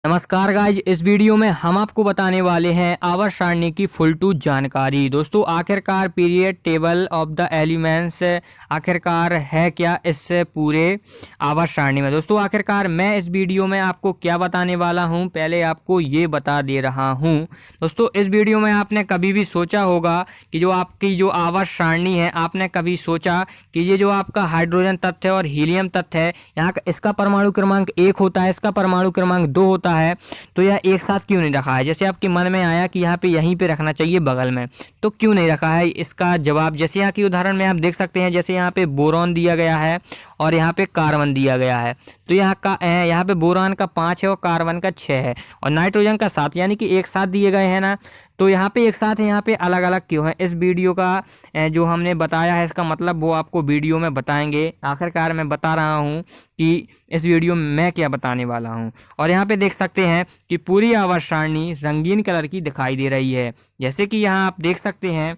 नमस्कार गाइज, इस वीडियो में हम आपको बताने वाले हैं आवर्त सारणी की फुल टू जानकारी। दोस्तों आखिरकार period table of the elements आखिरकार है क्या इस पूरे आवर्त सारणी में। दोस्तों आखिरकार मैं इस वीडियो में आपको क्या बताने वाला हूं, पहले आपको ये बता दे रहा हूं। दोस्तों इस वीडियो में आपने कभी भी सोचा होगा कि जो आपकी जो आवर्त सारणी है, आपने कभी सोचा कि ये जो आपका हाइड्रोजन तत्व है और हीलियम तत्व है, यहाँ का इसका परमाणु क्रमांक 1 होता है, इसका परमाणु क्रमांक 2 होता है, तो यह एक साथ क्यों नहीं रखा है। जैसे आपके मन में आया कि यहाँ पे यहीं पे रखना चाहिए बगल में, तो क्यों नहीं रखा है, इसका जवाब जैसे यहाँ की उदाहरण में आप देख सकते हैं। जैसे यहाँ पे बोरॉन दिया गया है और यहाँ पे कार्बन दिया गया है, तो यहाँ पे बोरान का 5 है और कार्बन का 6 है और नाइट्रोजन का 7, यानी कि एक साथ दिए गए हैं ना। तो यहाँ पे एक साथ है, यहाँ पे अलग अलग क्यों है। इस वीडियो का जो हमने बताया है इसका मतलब वो आपको वीडियो में बताएंगे। आखिरकार मैं बता रहा हूँ कि इस वीडियो में मैं क्या बताने वाला हूँ। और यहाँ पे देख सकते हैं कि पूरी आवर्त सारणी रंगीन कलर की दिखाई दे रही है। जैसे कि यहाँ आप देख सकते हैं,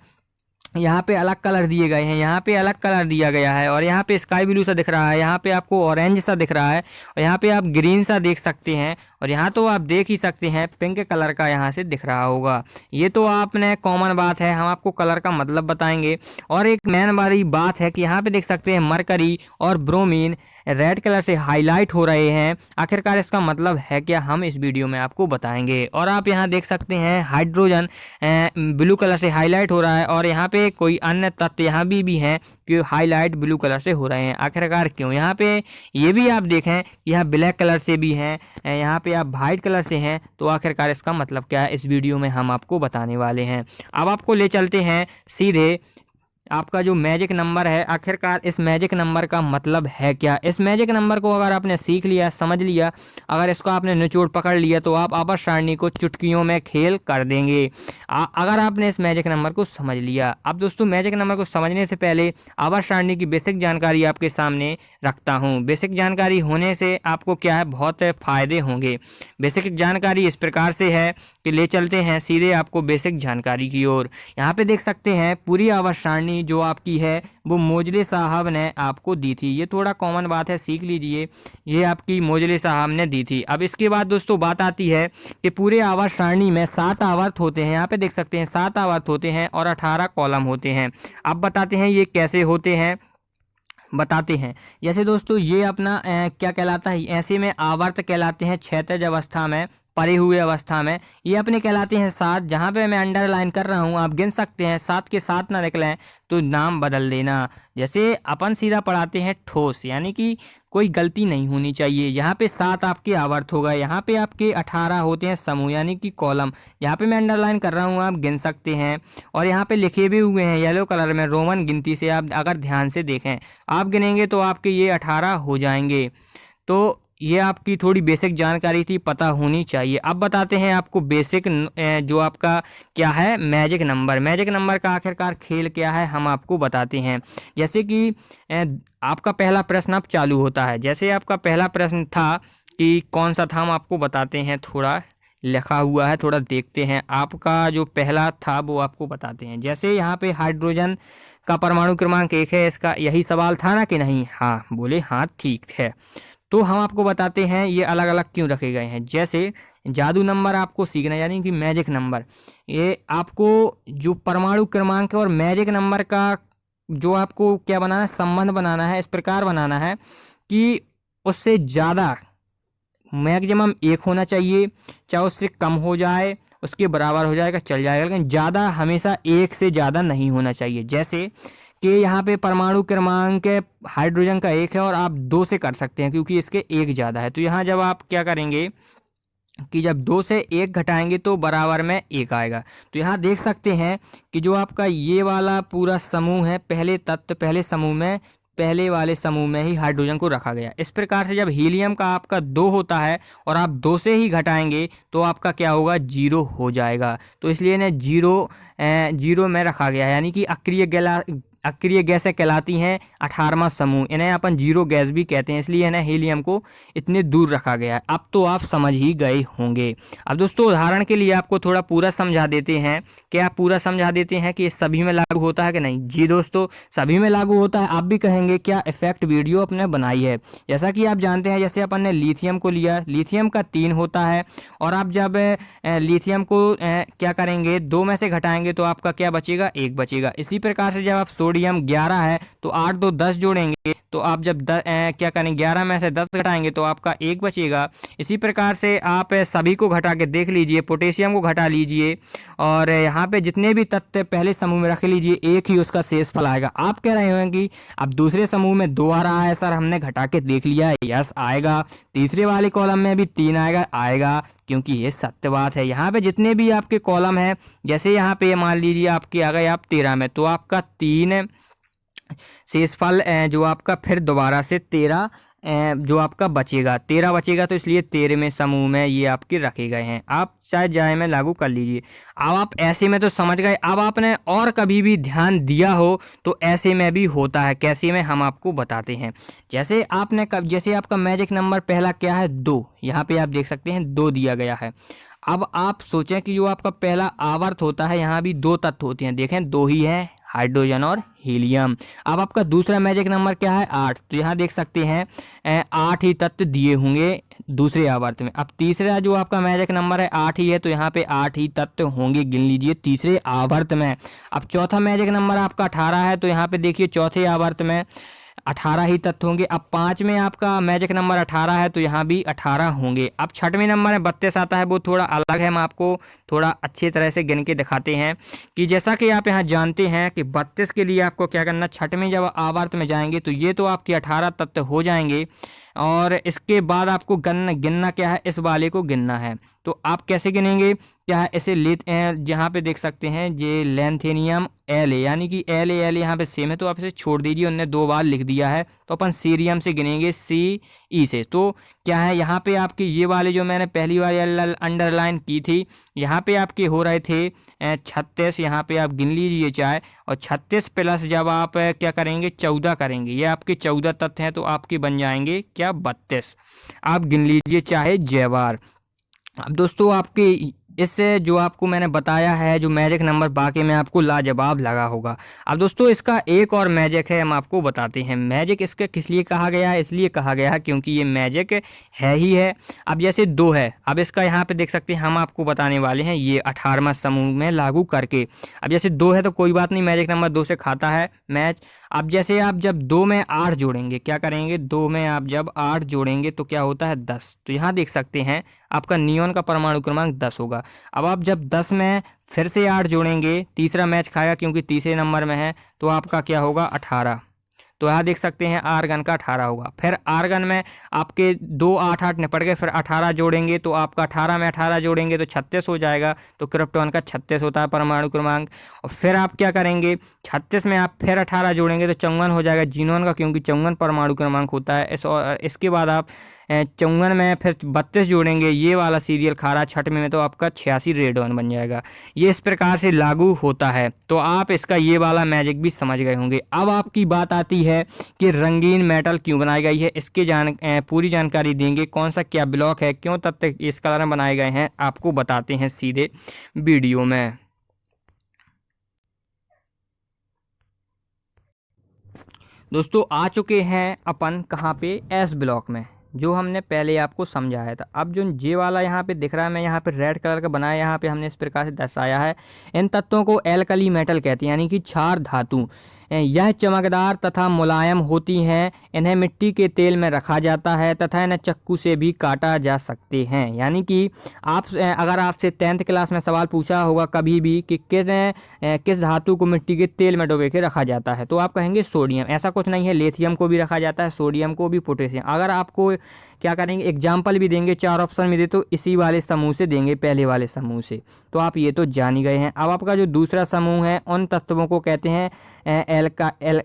यहाँ पे अलग कलर दिए गए हैं, यहाँ पे अलग कलर दिया गया है और यहाँ पे स्काई ब्लू सा दिख रहा है, यहाँ पे आपको ऑरेंज सा दिख रहा है और यहाँ पे आप ग्रीन सा देख सकते हैं और यहाँ तो आप देख ही सकते हैं पिंक कलर का यहाँ से दिख रहा होगा। ये तो आपने कॉमन बात है, हम आपको कलर का मतलब बताएंगे। और एक मेन वाली बात है कि यहाँ पे देख सकते हैं मरकरी और ब्रोमीन रेड कलर से हाईलाइट हो रहे हैं। आखिरकार इसका मतलब है क्या, हम इस वीडियो में आपको बताएंगे। और आप यहाँ देख सकते हैं हाइड्रोजन ब्लू कलर से हाईलाइट हो रहा है और यहाँ पे कोई अन्य तत्व यहाँ भी हैं कि हाईलाइट ब्लू कलर से हो रहे हैं। आखिरकार क्यों, यहाँ पे ये भी आप देखें यहाँ ब्लैक कलर से भी हैं, यहाँ पे आप वाइट कलर से हैं, तो आखिरकार इसका मतलब क्या है, इस वीडियो में हम आपको बताने वाले हैं। अब आपको ले चलते हैं सीधे आपका जो मैजिक नंबर है। आखिरकार इस मैजिक नंबर का मतलब है क्या। इस मैजिक नंबर को अगर आपने सीख लिया, समझ लिया, अगर इसको आपने निचोड़ पकड़ लिया, तो आप आवर्त सारणी को चुटकियों में खेल कर देंगे अगर आपने इस मैजिक नंबर को समझ लिया। अब दोस्तों मैजिक नंबर को समझने से पहले आवर्त सारणी की बेसिक जानकारी आपके सामने रखता हूँ। बेसिक जानकारी होने से आपको क्या है, बहुत फायदे होंगे। बेसिक जानकारी इस प्रकार से है कि ले चलते हैं सीधे आपको बेसिक जानकारी की ओर। यहाँ पे देख सकते हैं पूरी आवर्त सारणी जो आपकी है वो मोजले साहब ने आपको दी थी। ये थोड़ा कॉमन बात है, सीख लीजिए, ये आपकी मोजले साहब ने दी थी। अब इसके बाद दोस्तों बात आती है कि पूरे आवर्त सारणी में 7 आवर्त होते हैं। यहाँ पे देख सकते हैं 7 आवर्त होते हैं और 18 कॉलम होते हैं। अब बताते हैं ये कैसे होते हैं, बताते हैं। जैसे दोस्तों ये अपना क्या कहलाता है, ऐसे में आवर्त कहलाते हैं क्षैतिज अवस्था में, परे हुए अवस्था में ये अपने कहलाते हैं 7। जहाँ पे मैं अंडरलाइन कर रहा हूँ आप गिन सकते हैं, 7 के 7 ना निकलें तो नाम बदल देना। जैसे अपन सीधा पढ़ाते हैं ठोस, यानी कि कोई गलती नहीं होनी चाहिए। यहाँ पे 7 आपके आवर्त हो गए, यहाँ पे आपके 18 होते हैं समूह यानी कि कॉलम। यहाँ पे मैं अंडरलाइन कर रहा हूँ, आप गिन सकते हैं। और यहाँ पे लिखे भी हुए हैं येलो कलर में रोमन गिनती से, आप अगर ध्यान से देखें आप गिनेंगे तो आपके ये 18 हो जाएंगे। तो ये आपकी थोड़ी बेसिक जानकारी थी, पता होनी चाहिए। अब बताते हैं आपको बेसिक जो आपका क्या है मैजिक नंबर। मैजिक नंबर का आखिरकार खेल क्या है हम आपको बताते हैं। जैसे कि आपका पहला प्रश्न अब चालू होता है। जैसे आपका पहला प्रश्न था कि कौन सा था, हम आपको बताते हैं, थोड़ा लिखा हुआ है, थोड़ा देखते हैं। आपका जो पहला था वो आपको बताते हैं। जैसे यहाँ पे हाइड्रोजन का परमाणु क्रमांक 1 है, इसका यही सवाल था ना कि नहीं, हाँ बोले हाँ ठीक है। तो हम आपको बताते हैं ये अलग अलग क्यों रखे गए हैं। जैसे जादू नंबर आपको सीखना, यानी कि मैजिक नंबर, ये आपको जो परमाणु क्रमांक और मैजिक नंबर का जो आपको क्या बनाना है, संबंध बनाना है, इस प्रकार बनाना है कि उससे ज़्यादा मैक्सिमम 1 होना चाहिए, चाहे उससे कम हो जाए उसके बराबर हो जाएगा चल जाएगा, लेकिन ज़्यादा हमेशा 1 से ज़्यादा नहीं होना चाहिए। जैसे कि यहाँ पे परमाणु क्रमांक हाइड्रोजन का 1 है और आप 2 से कर सकते हैं क्योंकि इसके 1 ज़्यादा है। तो यहाँ जब आप क्या करेंगे कि जब 2 से 1 घटाएंगे तो बराबर में 1 आएगा। तो यहाँ देख सकते हैं कि जो आपका ये वाला पूरा समूह है, पहले तत्व पहले समूह में, पहले वाले समूह में ही हाइड्रोजन को रखा गया। इस प्रकार से जब हीलियम का आपका 2 होता है और आप 2 से ही घटाएंगे तो आपका क्या होगा, 0 हो जाएगा। तो इसलिए ना 0 में रखा गया है, यानी कि अक्रिय अक्रिय गैसें कहलाती हैं 18वां समूह, इन्हें अपन जीरो गैस भी कहते हैं, इसलिए इन्हें हीलियम को इतने दूर रखा गया है। अब तो आप समझ ही गए होंगे। अब दोस्तों उदाहरण के लिए आपको थोड़ा पूरा समझा देते हैं। क्या आप पूरा समझा देते हैं कि ये सभी में लागू होता है कि नहीं? जी दोस्तों, सभी में लागू होता है। आप भी कहेंगे क्या इफेक्ट वीडियो अपने बनाई है। जैसा कि आप जानते हैं, जैसे अपन ने लिथियम को लिया, लिथियम का 3 होता है, और आप जब लिथियम को क्या करेंगे, 2 में से घटाएंगे तो आपका क्या बचेगा, 1 बचेगा। इसी प्रकार से जब आप सोडियम 11 है तो 8 2 10 जोड़ेंगे तो आप जब क्या करेंगे, 11 में से 10 घटाएंगे तो आपका 1 बचेगा। इसी प्रकार से आप सभी को घटा के देख लीजिए, पोटेशियम को घटा लीजिए और यहाँ पे जितने भी तत्व पहले समूह में रख लीजिए, एक ही उसका शेषफल आएगा। आप कह रहे होंगे कि अब दूसरे समूह में 2 आ रहा है सर, हमने घटा के देख लिया, यस आएगा। तीसरे वाले कॉलम में भी 3 आएगा, क्योंकि ये सत्य बात है। यहाँ पे जितने भी आपके कॉलम है, जैसे यहाँ पे मान लीजिए आपके आ गए आप 13 में, तो आपका 3 शेषफल जो आपका फिर दोबारा से 13 जो आपका बचेगा, 13 बचेगा, तो इसलिए 13वें समूह में ये आपके रखे गए हैं। आप चाहे जाए में लागू कर लीजिए। अब आप ऐसे में तो समझ गए। अब आपने और कभी भी ध्यान दिया हो तो ऐसे में भी होता है। कैसे में हम आपको बताते हैं। जैसे आपने जैसे आपका मैजिक नंबर पहला क्या है, 2, यहाँ पे आप देख सकते हैं 2 दिया गया है। अब आप सोचें कि जो आपका पहला आवर्त होता है, यहाँ भी 2 तत्व होते हैं, देखें 2 ही है, हाइड्रोजन और हीलियम। अब आपका दूसरा मैजिक नंबर क्या है, 8, तो यहाँ देख सकते हैं 8 ही तत्व दिए होंगे दूसरे आवर्त में। अब तीसरा जो आपका मैजिक नंबर है 8 ही है, तो यहाँ पे 8 ही तत्व होंगे, गिन लीजिए तीसरे आवर्त में। अब चौथा मैजिक नंबर आपका 18 है, तो यहाँ पे देखिए चौथे आवर्त में 18 ही तत्व होंगे। अब 5 में आपका मैजिक नंबर 18 है, तो यहाँ भी 18 होंगे। अब 6वें नंबर में 32 आता है, वो थोड़ा अलग है, हम आपको थोड़ा अच्छी तरह से गिन के दिखाते हैं कि जैसा कि आप यहाँ जानते हैं कि 32 के लिए आपको क्या करना, 6वें जब आवर्त में जाएंगे तो ये तो आपके 18 तत्व हो जाएंगे, और इसके बाद आपको गिनना क्या है, इस वाले को गिनना है। तो आप कैसे गिनेंगे, क्या है, इसे जहाँ पे देख सकते हैं ये लेंथेनियम एल है, यानी कि एल यहाँ पे सेम है, तो आप इसे छोड़ दीजिए, उन्होंने 2 बार लिख दिया है, तो अपन सीरियम से गिनेंगे, CE से। तो क्या है, यहाँ पे आपके ये वाले जो मैंने पहली बार अंडरलाइन की थी, यहाँ पे आपके हो रहे थे 36, यहाँ पे आप गिन लीजिए चाहे, और 36 प्लस जब आप क्या करेंगे, 14 करेंगे, ये आपके 14 तत्व हैं, तो आपके बन जाएंगे क्या, 32। आप गिन लीजिए चाहे जयवार। अब दोस्तों आपके इससे जो आपको मैंने बताया है जो मैजिक नंबर, बाकी में आपको लाजवाब लगा होगा। अब दोस्तों इसका एक और मैजिक है, हम आपको बताते हैं। मैजिक इसका किस लिए कहा गया है, इसलिए कहा गया है क्योंकि ये मैजिक है ही है। अब जैसे 2 है, अब इसका यहाँ पे देख सकते हैं, हम आपको बताने वाले हैं ये 18वां समूह में लागू करके। अब जैसे 2 है तो कोई बात नहीं, मैजिक नंबर 2 से खाता है मैच। अब जैसे आप जब 2 में 8 जोड़ेंगे, क्या करेंगे, 2 में आप जब 8 जोड़ेंगे तो क्या होता है, 10। तो यहाँ देख सकते हैं आपका नियॉन का परमाणु क्रमांक 10 होगा। अब आप जब 10 में फिर से 8 जोड़ेंगे, तीसरा मैच खाएगा क्योंकि तीसरे नंबर में है, तो आपका क्या होगा, 18। तो यहाँ देख सकते हैं आर्गन का 18 होगा। फिर आर्गन में आपके 2 8 8 निपट गए, फिर 18 जोड़ेंगे तो आपका 18 में 18 जोड़ेंगे तो 36 हो जाएगा। तो क्रिप्टॉन का 36 होता है परमाणु क्रमांक। और फिर आप क्या करेंगे, 36 में आप फिर 18 जोड़ेंगे तो 54 हो जाएगा जीनोन का, क्योंकि 54 परमाणु क्रमांक होता है। इसके बाद आप 54 में फिर 32 जोड़ेंगे, ये वाला सीरियल खा रहा है 6वें में, तो आपका 86 रेडॉन बन जाएगा। ये इस प्रकार से लागू होता है। तो आप इसका ये वाला मैजिक भी समझ गए होंगे। अब आपकी बात आती है कि रंगीन मेटल क्यों बनाई गई है, इसके पूरी जानकारी देंगे। कौन सा क्या ब्लॉक है, क्यों तत्व इस कलर में बनाए गए हैं, आपको बताते हैं सीधे वीडियो में। दोस्तों आ चुके हैं अपन कहाँ पे, एस ब्लॉक में, जो हमने पहले आपको समझाया था। अब जो जे वाला यहाँ पे दिख रहा है, मैं यहाँ पे रेड कलर का बनाया, यहाँ पे हमने इस प्रकार से दर्शाया है। इन तत्वों को एल्कली मेटल कहते हैं, यानी कि क्षार धातु। यह चमकदार तथा मुलायम होती हैं। इन्हें मिट्टी के तेल में रखा जाता है तथा इन्हें चाकू से भी काटा जा सकते हैं। यानी कि आप अगर आपसे 10th क्लास में सवाल पूछा होगा कभी भी कि किस धातु को मिट्टी के तेल में डुबो के रखा जाता है, तो आप कहेंगे सोडियम। ऐसा कुछ नहीं है, लिथियम को भी रखा जाता है, सोडियम को भी, पोटेशियम। अगर आपको क्या करेंगे, एग्जाम्पल भी देंगे, 4 ऑप्शन में दे तो इसी वाले समूह से देंगे, पहले वाले समूह से। तो आप ये तो जान ही गए हैं। अब आपका जो दूसरा समूह है, उन तत्वों को कहते हैं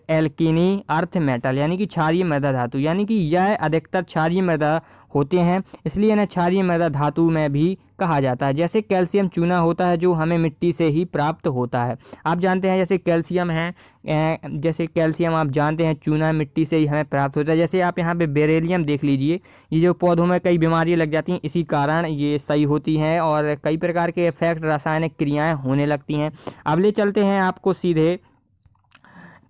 एल्किनी अर्थ मेटल, यानी कि क्षारीय मृदा धातु। यानी कि यह अधिकतर क्षारीय मृदा होते हैं, इसलिए इन्हें क्षारीय मृदा धातु में भी कहा जाता है। जैसे कैल्शियम चूना होता है जो हमें मिट्टी से ही प्राप्त होता है। आप जानते हैं जैसे कैल्शियम है जैसे कैल्शियम आप जानते हैं चूना मिट्टी से ही हमें प्राप्त होता है। जैसे आप यहाँ पे बेरिलियम देख लीजिए, ये जो पौधों में कई बीमारियाँ लग जाती हैं इसी कारण ये सही होती हैं और कई प्रकार के इफेक्ट रासायनिक क्रियाएँ होने लगती हैं। अब ले चलते हैं आपको सीधे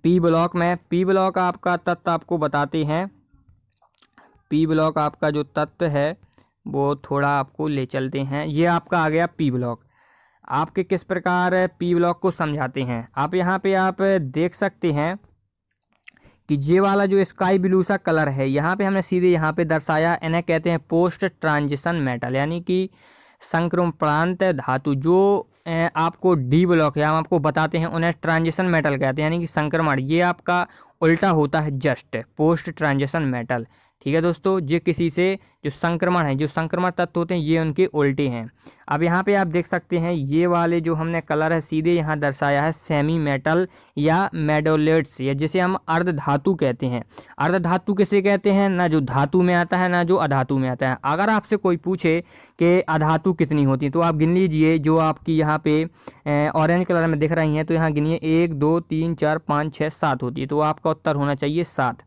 पी ब्लॉक में। पी ब्लॉक आपका तत्व आपको बताते हैं। पी ब्लॉक आपका जो तत्व है वो थोड़ा आपको ले चलते हैं। ये आपका आ गया पी ब्लॉक। आपके किस प्रकार पी ब्लॉक को समझाते हैं, आप यहाँ पे आप देख सकते हैं कि ये वाला जो स्काई ब्लू सा कलर है, यहाँ पे हमने सीधे यहाँ पे दर्शाया, इन्हें कहते हैं पोस्ट ट्रांजिशन मेटल, यानी कि संक्रमणांत धातु। जो आपको डी ब्लॉक है हम आपको बताते हैं, उन्हें ट्रांजिशन मेटल कहते हैं, यानी कि संक्रमण। ये आपका उल्टा होता है जस्ट पोस्ट ट्रांजिशन मेटल। ठीक है दोस्तों, ये किसी से जो संक्रमण है, जो संक्रमण तत्व होते हैं ये उनके उल्टे हैं। अब यहाँ पे आप देख सकते हैं ये वाले जो हमने कलर है सीधे यहाँ दर्शाया है सेमी मेटल या मेडोलेट्स, या जिसे हम अर्ध धातु कहते हैं। अर्ध धातु किसे कहते हैं, ना जो धातु में आता है ना जो अधातु में आता है। अगर आपसे कोई पूछे कि अधातु कितनी होती है तो आप गिन लीजिए, जो आपकी यहाँ पे ऑरेंज कलर में दिख रही हैं तो यहाँ गिनिए 1 2 3 4 5 6 7 होती है, तो आपका उत्तर होना चाहिए 7।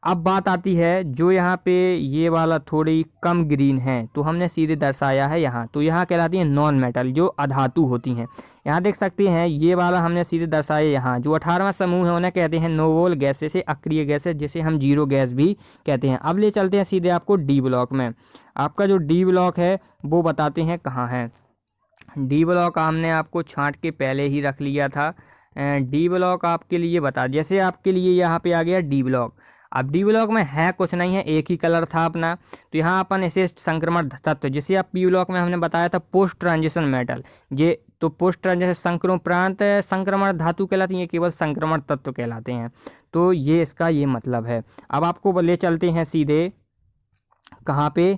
अब बात आती है जो यहाँ पे ये वाला थोड़ी कम ग्रीन है तो हमने सीधे दर्शाया है यहाँ, तो यहाँ कहलाती है नॉन मेटल, जो अधातु होती हैं। यहाँ देख सकते हैं ये वाला हमने सीधे दर्शाया यहाँ, जो 18वां समूह है उन्हें कहते हैं नोवल गैसेस से अक्रिय गैसेस, जिसे हम जीरो गैस भी कहते हैं। अब ले चलते हैं सीधे आपको डी ब्लॉक में। आपका जो डी ब्लॉक है वो बताते हैं कहाँ है। डी ब्लॉक हमने आपको छांट के पहले ही रख लिया था। डी ब्लॉक आपके लिए बता, जैसे आपके लिए यहाँ पे आ गया डी ब्लॉक। अब डी ब्लॉक में है कुछ नहीं है, एक ही कलर था अपना, तो यहाँ अपन इसे संक्रमण तत्व, जिसे आप पी ब्लॉक में हमने बताया था पोस्ट ट्रांजिशन मेटल, ये तो पोस्ट ट्रांजिशन संक्रमण संक्रमण धातु कहलाती है, केवल संक्रमण तत्व कहलाते हैं। तो ये इसका ये मतलब है। अब आपको ले चलते हैं सीधे कहाँ पे,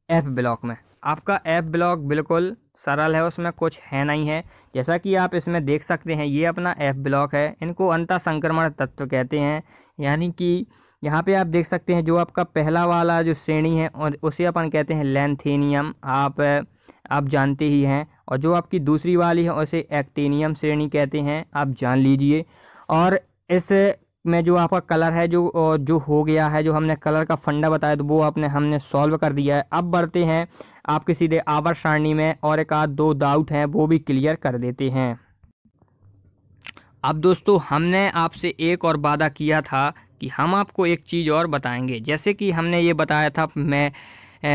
एफ ब्लॉक में। आपका एफ ब्लॉक बिल्कुल सरल है, उसमें कुछ है नहीं है। जैसा कि आप इसमें देख सकते हैं ये अपना एफ ब्लॉक है, इनको अंतः संक्रमण तत्व कहते हैं। यानी कि यहाँ पे आप देख सकते हैं जो आपका पहला वाला जो श्रेणी है और उसे अपन कहते हैं लैंथेनियम, आप जानते ही हैं। और जो आपकी दूसरी वाली है उसे एक्टिनियम श्रेणी कहते हैं, आप जान लीजिए। और इस में जो आपका कलर है जो हो गया है, जो हमने कलर का फंडा बताया तो वो हमने सॉल्व कर दिया है। अब बढ़ते हैं आपके सीधे आवर्त सारणी में, और एक आध दो डाउट हैं वो भी क्लियर कर देते हैं। अब दोस्तों हमने आपसे एक और वादा किया था कि हम आपको एक चीज़ और बताएंगे। जैसे कि हमने ये बताया था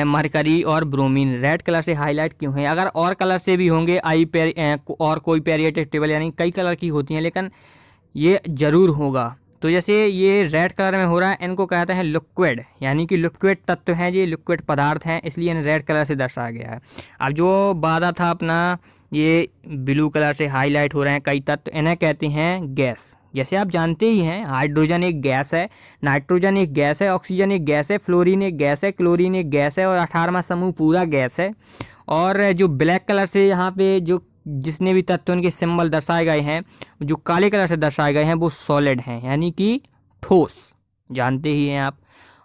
मरकरी और ब्रोमीन रेड कलर से हाईलाइट क्यों है। अगर और कलर से भी होंगे और कोई पेरियोडिक टेबल, यानी कई कलर की होती हैं, लेकिन ये ज़रूर होगा। तो जैसे ये रेड कलर में हो रहा है, इनको कहते हैं लिक्विड, यानी कि लिक्विड तत्व हैं, ये लिक्विड पदार्थ हैं, इसलिए इन्हें रेड कलर से दर्शाया गया है। अब जो वादा था अपना, ये ब्लू कलर से हाईलाइट हो रहे हैं कई तत्व, इन्हें कहते हैं गैस। जैसे आप जानते ही हैं हाइड्रोजन एक गैस है, नाइट्रोजन एक गैस है, ऑक्सीजन एक गैस है, फ्लोरीन एक गैस है, क्लोरीन एक गैस है, और 18वां समूह पूरा गैस है। और जो ब्लैक कलर से यहाँ पे जो जिसने भी तत्व उनके सिंबल दर्शाए गए हैं, जो काले कलर से दर्शाए गए हैं, वो सॉलिड हैं, यानी कि ठोस, जानते ही हैं आप।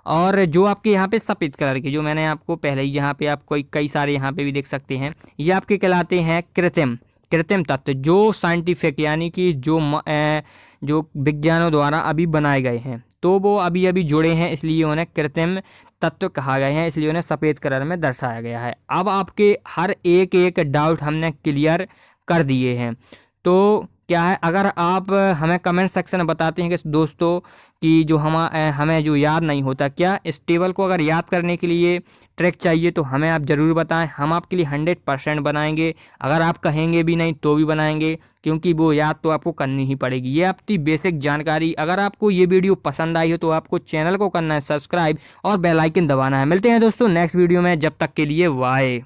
और जो आपके यहाँ पे सफ़ेद कलर के, जो मैंने आपको पहले ही यहाँ पे आपको कई सारे यहाँ पे भी देख सकते हैं, ये आपके कहलाते हैं कृत्रिम तत्व, जो साइंटिफिक यानी कि जो विज्ञानों द्वारा अभी बनाए गए हैं, तो वो अभी अभी जुड़े हैं, इसलिए उन्हें कृत्रिम तत्व कहा गया है, इसलिए उन्हें सफ़ेद कलर में दर्शाया गया है। अब आपके हर एक डाउट हमने क्लियर कर दिए हैं। तो क्या है, अगर आप हमें कमेंट सेक्शन में बताते हैं कि दोस्तों कि जो हमें जो याद नहीं होता, क्या इस टेबल को अगर याद करने के लिए ट्रिक चाहिए तो हमें आप ज़रूर बताएं, हम आपके लिए 100% बनाएंगे। अगर आप कहेंगे भी नहीं तो भी बनाएंगे, क्योंकि वो याद तो आपको करनी ही पड़ेगी। ये आपकी बेसिक जानकारी। अगर आपको ये वीडियो पसंद आई हो तो आपको चैनल को करना है सब्सक्राइब और बेल आइकन दबाना है। मिलते हैं दोस्तों नेक्स्ट वीडियो में, जब तक के लिए बाय।